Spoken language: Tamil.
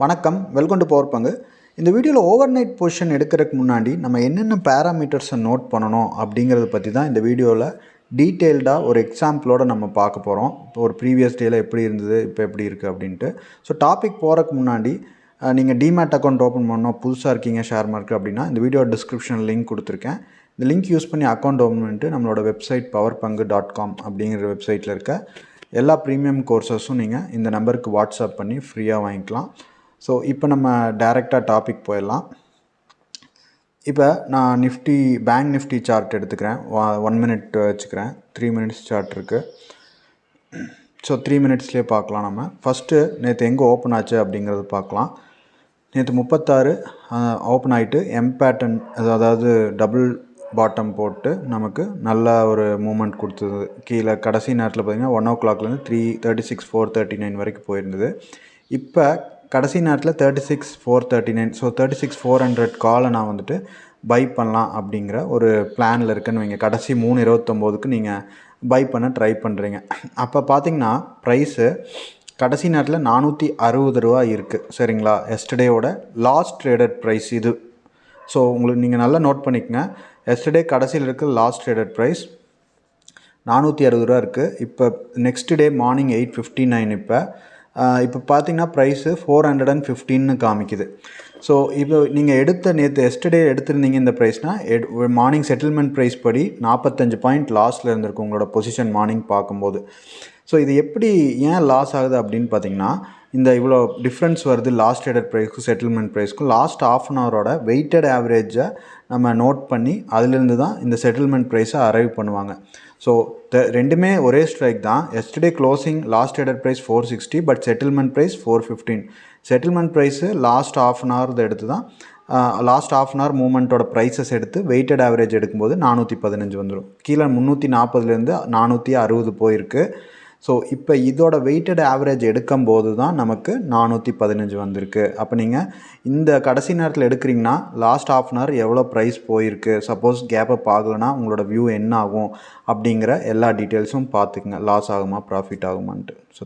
வணக்கம், வெல்கம் டு பவர் பங்கு. இந்த வீடியோவில் ஓவர் நைட் பொசிஷன் எடுக்கிறதுக்கு முன்னாடி நம்ம என்னென்ன பேராமீட்டர்ஸை நோட் பண்ணணும் அப்படிங்கிறத பற்றி தான் இந்த வீடியோவில் டீட்டெயில்டாக ஒரு எக்ஸாம்பிளோடு நம்ம பார்க்க போகிறோம். இப்போ ஒரு ப்ரீவியஸ் டேயில் எப்படி இருந்தது, இப்போ எப்படி இருக்குது அப்படின்ட்டு. ஸோ டாபிக் போகிறதுக்கு முன்னாடி நீங்கள் டிமேட் அக்கௌண்ட் ஓப்பன் பண்ணணும், புதுசாக இருக்கீங்க ஷேர் மார்க்கெட் அப்படின்னா இந்த வீடியோ டிஸ்கிரிப்ஷனில் லிங்க் கொடுத்துருக்கேன். இந்த லிங்க் யூஸ் பண்ணி அக்கௌண்ட் ஓப்பன் பண்ணிட்டு நம்மளோட வெப்சைட் powerpangu.com அப்படிங்கிற வெப்சைட்டில் இருக்க எல்லா ப்ரீமியம் கோர்சஸும் நீங்கள் இந்த நம்பருக்கு வாட்ஸ்அப் பண்ணி ஃப்ரீயாக வாங்கிக்கலாம். ஸோ இப்போ நம்ம டைரெக்டாக டாபிக் போயிடலாம். இப்போ நான் பேங்க் நிஃப்டி சார்ட் எடுத்துக்கிறேன். 1 மினிட் வச்சுக்கிறேன். 3 மினிட்ஸ் சார்ட் இருக்குது. ஸோ 3 மினிட்ஸ்லேயே பார்க்கலாம். நம்ம ஃபஸ்ட்டு நேற்று எங்கே ஓப்பன் ஆச்சு அப்படிங்கிறது பார்க்கலாம். நேற்று 36 ஓப்பன் ஆகிட்டு பேட்டர்ன், அதாவது டபுள் பாட்டம் போட்டு நமக்கு நல்ல ஒரு மூமெண்ட் கொடுத்தது. கீழே கடைசி நேரத்தில் பார்த்திங்கன்னா 1 o'clockலேருந்து 336 439 வரைக்கும் போயிருந்தது. இப்போ கடைசி நேரத்தில் 36 439, ஸோ 36 400 காலை நான் வந்துட்டு பை பண்ணலாம் அப்படிங்கிற ஒரு பிளானில் இருக்குன்னு வைங்க. கடைசி 3:29க்கு நீங்கள் பை பண்ண ட்ரை பண்ணுறீங்க. அப்போ பார்த்திங்கன்னா ப்ரைஸு கடைசி நேரத்தில் 460 ரூபா இருக்குது. சரிங்களா? எஸ்டர்டேயோட லாஸ்ட் ட்ரேடட் ப்ரைஸ் இது. ஸோ உங்களுக்கு நீங்கள் நல்லா நோட் பண்ணிக்கங்க. எஸ்டர்டே கடைசியில் இருக்க லாஸ்ட் ட்ரேடட் ப்ரைஸ் 460 ரூபா இருக்குது. இப்போ நெக்ஸ்ட் டே மார்னிங் 8:59. இப்போ பார்த்தீங்கன்னா ப்ரைஸு 415 காமிக்குது. ஸோ இப்போ நீங்கள் நேற்று எஸ்டர்டே எடுத்திருந்தீங்க இந்த ப்ரைஸ்னால் மார்னிங் செட்டில்மெண்ட் ப்ரைஸ் படி 45 பாயிண்ட் லாஸில் இருந்திருக்கு உங்களோட பொசிஷன் மார்னிங் பார்க்கும்போது. ஸோ இது எப்படி ஏன் லாஸ் ஆகுது அப்படின்னு பார்த்தீங்கன்னா, இந்த இவ்வளோ டிஃப்ரென்ஸ் வருது லாஸ்ட் ட்ரேடட் ப்ரைஸ்க்கும் செட்டில்மெண்ட் ப்ரைஸ்க்கும். லாஸ்ட் ஆஃப் அன் ஹவரோட வெயிட்டட் ஆவரேஜை நம்ம நோட் பண்ணி அதிலிருந்து தான் இந்த செட்டில்மெண்ட் ப்ரைஸை அரைவ் பண்ணுவாங்க. ஸோ ரெண்டுமே ஒரே ஸ்ட்ரைக் தான். Yesterday closing last traded price 460, but settlement price 415. Settlement price last of an hour எடுத்து தான் லாஸ்ட் ஆஃப் அன் ஹவர் மூமெண்ட்டோட ப்ரைஸஸ் எடுத்து வெயிட்டட் ஆவரேஜ் எடுக்கும்போது 415 வந்துடும். கீழே 340லேருந்து 460 போயிருக்கு. ஸோ இப்போ இதோட வெயிட்டட் ஆவரேஜ் எடுக்கும்போது தான் நமக்கு 415 வந்திருக்கு. அப்போ நீங்கள் இந்த கடைசி நேரத்தில் எடுக்கிறீங்கன்னா லாஸ்ட் ஆஃப் அன் ஹவர் எவ்வளோ ப்ரைஸ் போயிருக்கு, சப்போஸ் கேப் அப் ஆகலைன்னா உங்களோட வியூ என்ன ஆகும் அப்படிங்கிற எல்லா டீட்டெயில்ஸும் பார்த்துக்குங்க. லாஸ் ஆகுமா ப்ராஃபிட் ஆகுமான்ட்டு. ஸோ